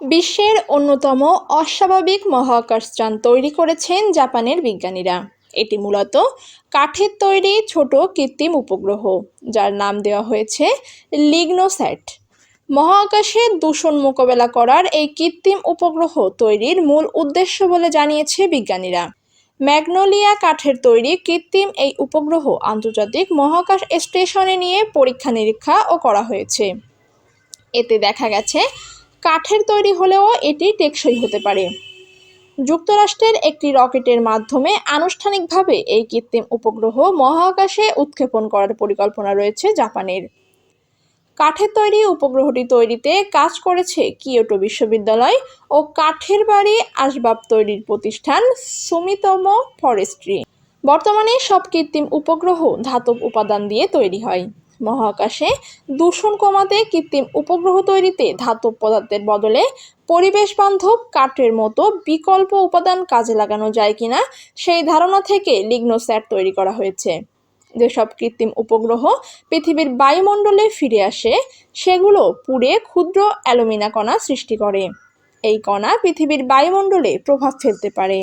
বিশ্বের অন্যতম অস্বাভাবিক মহাকাশযান তৈরি করেছেন জাপানের বিজ্ঞানীরা। এটি মূলত কাঠের তৈরি ছোট কৃত্রিম উপগ্রহ, যার নাম দেওয়া হয়েছে লিগনোস্যাট। মহাকাশে দূষণ মোকাবেলা করার এই কৃত্রিম উপগ্রহ তৈরির মূল উদ্দেশ্য বলে জানিয়েছে বিজ্ঞানীরা। ম্যাগনোলিয়া কাঠের তৈরি কৃত্রিম এই উপগ্রহ আন্তর্জাতিক মহাকাশ স্টেশনে নিয়ে পরীক্ষা নিরীক্ষাও করা হয়েছে। এতে দেখা গেছে কাঠের তৈরি হলেও এটি টেকসই হতে পারে। যুক্তরাষ্ট্রের একটি রকেটের মাধ্যমে আনুষ্ঠানিকভাবে এই কৃত্রিম উপগ্রহ মহাকাশে উৎক্ষেপণ করার পরিকল্পনা রয়েছে জাপানের। কাঠের তৈরি উপগ্রহটি তৈরিতে কাজ করেছে কিয়োটো বিশ্ববিদ্যালয় ও কাঠের বাড়ি আসবাব তৈরির প্রতিষ্ঠান সুমিতোমো ফরেস্ট্রি। বর্তমানে সব কৃত্রিম উপগ্রহ ধাতব উপাদান দিয়ে তৈরি হয়। মহাকাশে দূষণ কমাতে কৃত্রিম উপগ্রহ তৈরিতে ধাতব পদার্থের বদলে পরিবেশ বান্ধব কাঠের মতো বিকল্প উপাদান কাজে লাগানো যায় কিনা সেই ধারণা থেকে লিগনোস্যাট তৈরি করা হয়েছে। যেসব কৃত্রিম উপগ্রহ পৃথিবীর বায়ুমণ্ডলে ফিরে আসে, সেগুলো পুড়ে ক্ষুদ্র অ্যালুমিনা কণা সৃষ্টি করে। এই কণা পৃথিবীর বায়ুমণ্ডলে প্রভাব ফেলতে পারে।